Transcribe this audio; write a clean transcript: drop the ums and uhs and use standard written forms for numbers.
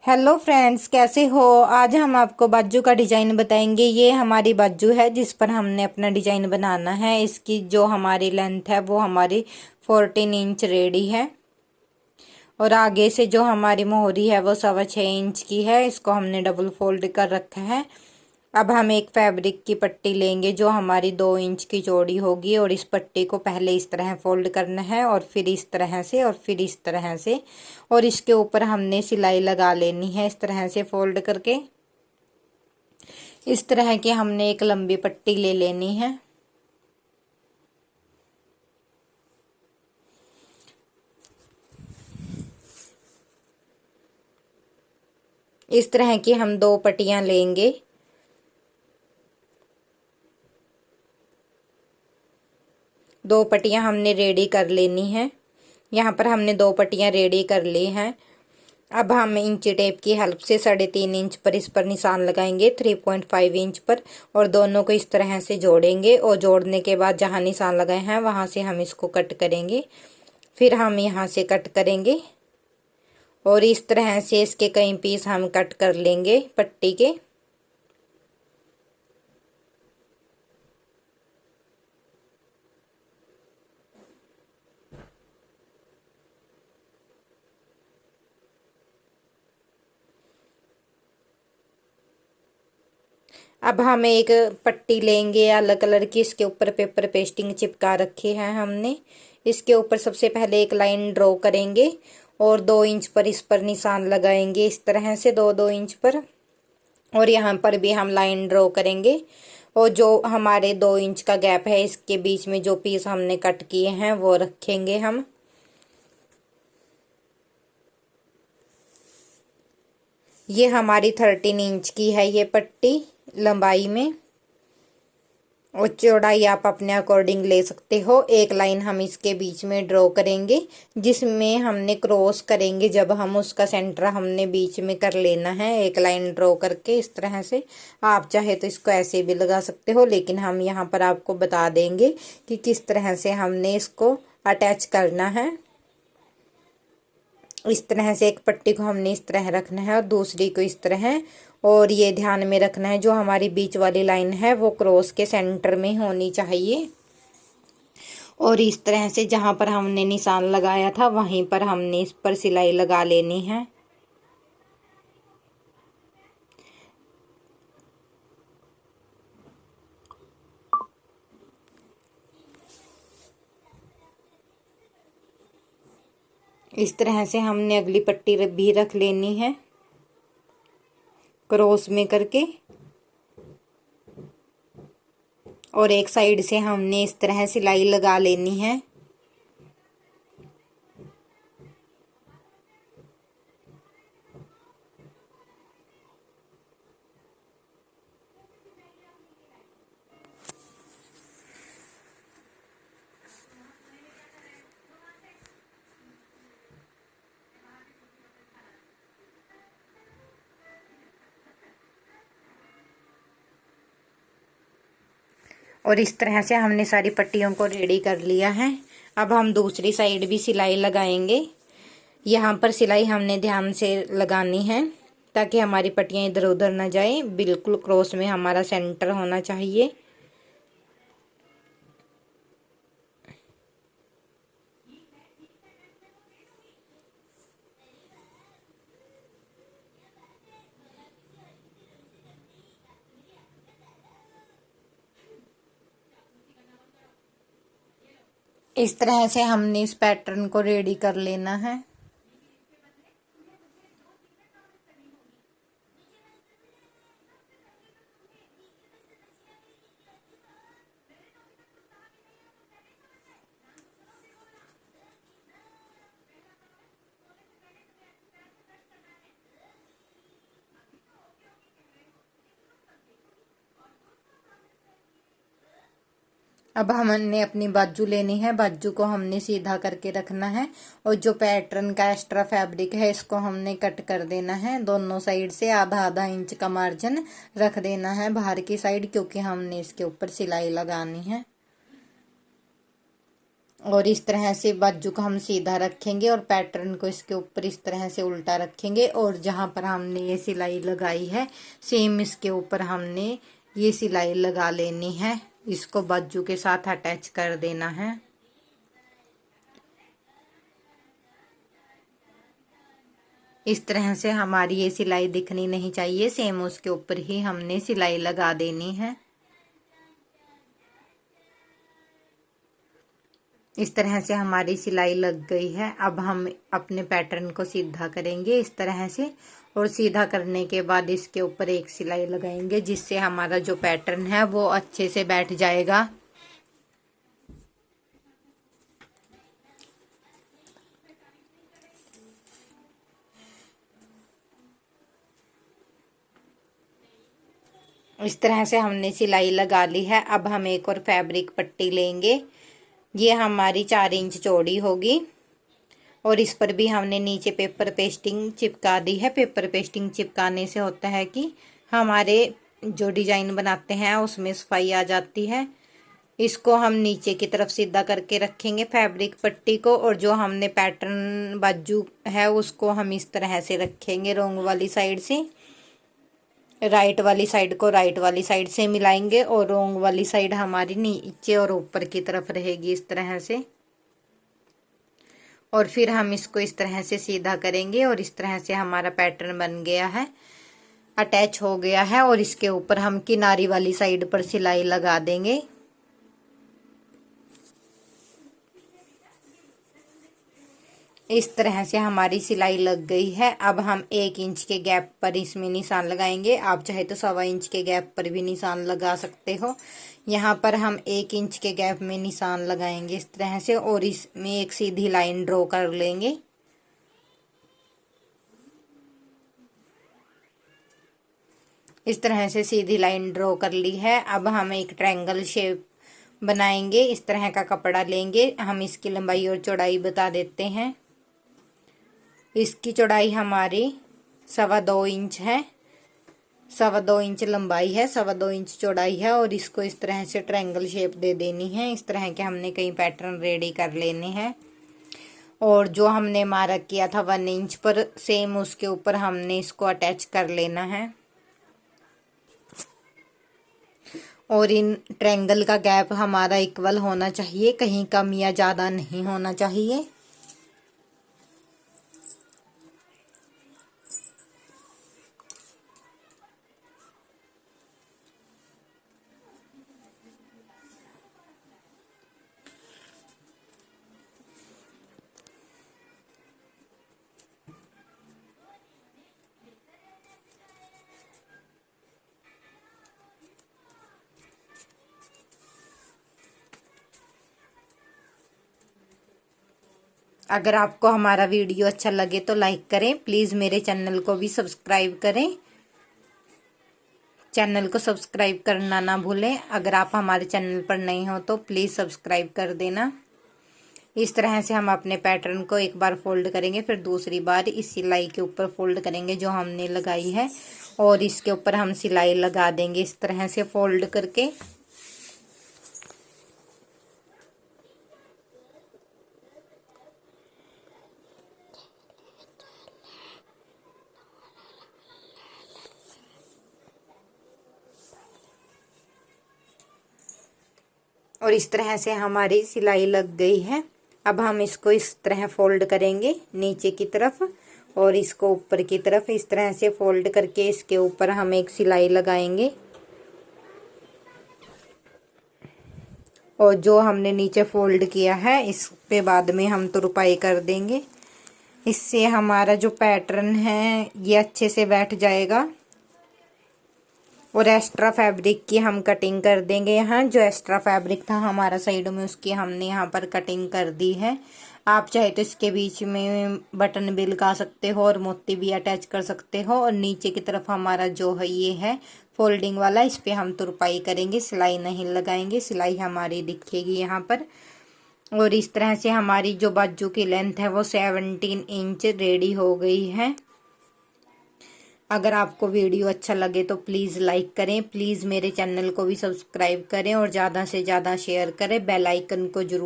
Hello friends, कैसे हो। आज हम आपको बाजू का डिजाइन बताएंगे। ये हमारी बाजू है जिस पर हमने अपना डिजाइन बनाना है। इसकी जो हमारी लेंथ है वो हमारी 14 इंच रेडी है और आगे से जो हमारी मोहरी है वो 6.25 इंच की है। इसको हमने डबल फोल्ड कर रखा है। अब हम एक फैब्रिक की पट्टी लेंगे जो हमारी 2 इंच की चौड़ी होगी और इस पट्टी को पहले इस तरह फोल्ड करना है और फिर इस तरह से और फिर इस तरह से, और इसके ऊपर हमने सिलाई लगा लेनी है इस तरह से फोल्ड करके। इस तरह की हमने एक लंबी पट्टी ले लेनी है। इस तरह की हम 2 पट्टियां लेंगे। दो पट्टियां हमने रेडी कर लेनी है। यहाँ पर हमने 2 पट्टियां रेडी कर ली हैं। अब हम इंची टेप की हेल्प से 3.5 इंच पर इस पर निशान लगाएंगे 3.5 इंच पर, और दोनों को इस तरह से जोड़ेंगे। और जोड़ने के बाद जहाँ निशान लगाए हैं वहाँ से हम इसको कट करेंगे। फिर हम यहाँ से कट करेंगे और इस तरह से इसके कई पीस हम कट कर लेंगे पट्टी के। अब हम एक पट्टी लेंगे अलग कलर की। इसके ऊपर पेपर पेस्टिंग चिपका रखी है हमने। इसके ऊपर सबसे पहले एक लाइन ड्रॉ करेंगे और 2 इंच पर इस पर निशान लगाएंगे इस तरह से 2-2 इंच पर, और यहाँ पर भी हम लाइन ड्रॉ करेंगे। और जो हमारे 2 इंच का गैप है इसके बीच में जो पीस हमने कट किए हैं वो रखेंगे हम। ये हमारी 13 इंच की है ये पट्टी लंबाई में, और चौड़ाई आप अपने अकॉर्डिंग ले सकते हो। एक लाइन हम इसके बीच में ड्रॉ करेंगे जिसमें हमने क्रॉस करेंगे। जब हम उसका सेंटर हमने बीच में कर लेना है एक लाइन ड्रॉ करके इस तरह से। आप चाहे तो इसको ऐसे भी लगा सकते हो, लेकिन हम यहाँ पर आपको बता देंगे कि किस तरह से हमने इसको अटैच करना है। इस तरह से एक पट्टी को हमने इस तरह रखना है और दूसरी को इस तरह। और ये ध्यान में रखना है जो हमारी बीच वाली लाइन है वो क्रॉस के सेंटर में होनी चाहिए। और इस तरह से जहां पर हमने निशान लगाया था वहीं पर हमने इस पर सिलाई लगा लेनी है। इस तरह से हमने अगली पट्टी भी रख लेनी है क्रॉस में करके, और एक साइड से हमने इस तरह सिलाई लगा लेनी है। और इस तरह से हमने सारी पट्टियों को रेडी कर लिया है। अब हम दूसरी साइड भी सिलाई लगाएंगे। यहाँ पर सिलाई हमने ध्यान से लगानी है ताकि हमारी पट्टियाँ इधर उधर ना जाए। बिल्कुल क्रॉस में हमारा सेंटर होना चाहिए। इस तरह से हमने इस पैटर्न को रेडी कर लेना है। अब हमने अपनी बाजू लेनी है। बाजू को हमने सीधा करके रखना है और जो पैटर्न का एक्स्ट्रा फैब्रिक है इसको हमने कट कर देना है। दोनों साइड से आधा आधा इंच का मार्जिन रख देना है बाहर की साइड, क्योंकि हमने इसके ऊपर सिलाई लगानी है। और इस तरह से बाजू को हम सीधा रखेंगे और पैटर्न को इसके ऊपर इस तरह से उल्टा रखेंगे और जहां पर हमने ये सिलाई लगाई है सेम इसके ऊपर हमने ये सिलाई लगा लेनी है। इसको बाजू के साथ अटैच कर देना है। इस तरह से हमारी ये सिलाई दिखनी नहीं चाहिए, सेम उसके ऊपर ही हमने सिलाई लगा देनी है। इस तरह से हमारी सिलाई लग गई है। अब हम अपने पैटर्न को सीधा करेंगे इस तरह से, और सीधा करने के बाद इसके ऊपर एक सिलाई लगाएंगे जिससे हमारा जो पैटर्न है वो अच्छे से बैठ जाएगा। इस तरह से हमने सिलाई लगा ली है। अब हम एक और फैब्रिक पट्टी लेंगे, ये हमारी 4 इंच चौड़ी होगी और इस पर भी हमने नीचे पेपर पेस्टिंग चिपका दी है। पेपर पेस्टिंग चिपकाने से होता है कि हमारे जो डिजाइन बनाते हैं उसमें सफाई आ जाती है। इसको हम नीचे की तरफ सीधा करके रखेंगे फैब्रिक पट्टी को, और जो हमने पैटर्न बाजू है उसको हम इस तरह से रखेंगे रोंग वाली साइड से। राइट वाली साइड को राइट वाली साइड से मिलाएंगे और रोंग वाली साइड हमारी नीचे और ऊपर की तरफ रहेगी इस तरह से। और फिर हम इसको इस तरह से सीधा करेंगे और इस तरह से हमारा पैटर्न बन गया है, अटैच हो गया है। और इसके ऊपर हम किनारी वाली साइड पर सिलाई लगा देंगे। इस तरह से हमारी सिलाई लग गई है। अब हम 1 इंच के गैप पर इसमें निशान लगाएंगे। आप चाहे तो 1.25 इंच के गैप पर भी निशान लगा सकते हो। यहाँ पर हम 1 इंच के गैप में निशान लगाएंगे इस तरह से, और इसमें एक सीधी लाइन ड्रॉ कर लेंगे। इस तरह से सीधी लाइन ड्रॉ कर ली है। अब हम एक ट्रायंगल शेप बनाएंगे। इस तरह का कपड़ा लेंगे। हम इसकी लंबाई और चौड़ाई बता देते हैं। इसकी चौड़ाई हमारी 2.25 इंच है, 2.25 इंच लंबाई है, 2.25 इंच चौड़ाई है। और इसको इस तरह से ट्रायंगल शेप दे देनी है। इस तरह के हमने कई पैटर्न रेडी कर लेने हैं। और जो हमने मार्क किया था 1 इंच पर, सेम उसके ऊपर हमने इसको अटैच कर लेना है। और इन ट्रायंगल का गैप हमारा इक्वल होना चाहिए, कहीं कम या ज़्यादा नहीं होना चाहिए। अगर आपको हमारा वीडियो अच्छा लगे तो लाइक करें। प्लीज़ मेरे चैनल को भी सब्सक्राइब करें। चैनल को सब्सक्राइब करना ना भूलें। अगर आप हमारे चैनल पर नए हो तो प्लीज़ सब्सक्राइब कर देना। इस तरह से हम अपने पैटर्न को एक बार फोल्ड करेंगे, फिर दूसरी बार इस सिलाई के ऊपर फोल्ड करेंगे जो हमने लगाई है, और इसके ऊपर हम सिलाई लगा देंगे इस तरह से फोल्ड करके। और इस तरह से हमारी सिलाई लग गई है। अब हम इसको इस तरह फोल्ड करेंगे नीचे की तरफ, और इसको ऊपर की तरफ इस तरह से फोल्ड करके इसके ऊपर हम एक सिलाई लगाएंगे। और जो हमने नीचे फोल्ड किया है इस पे बाद में हम तुरपाई कर देंगे। इससे हमारा जो पैटर्न है ये अच्छे से बैठ जाएगा। और एक्स्ट्रा फैब्रिक की हम कटिंग कर देंगे। यहाँ जो एक्स्ट्रा फैब्रिक था हमारा साइड में, उसकी हमने यहाँ पर कटिंग कर दी है। आप चाहे तो इसके बीच में बटन भी लगा सकते हो और मोती भी अटैच कर सकते हो। और नीचे की तरफ हमारा जो है ये है फोल्डिंग वाला, इस पे हम तुरपाई करेंगे, सिलाई नहीं लगाएंगे। सिलाई हमारी दिखेगी यहाँ पर। और इस तरह से हमारी जो बाजू की लेंथ है वो 17 इंच रेडी हो गई है। अगर आपको वीडियो अच्छा लगे तो प्लीज़ लाइक करें। प्लीज़ मेरे चैनल को भी सब्सक्राइब करें और ज़्यादा से ज़्यादा शेयर करें। बेल आइकन को जरूर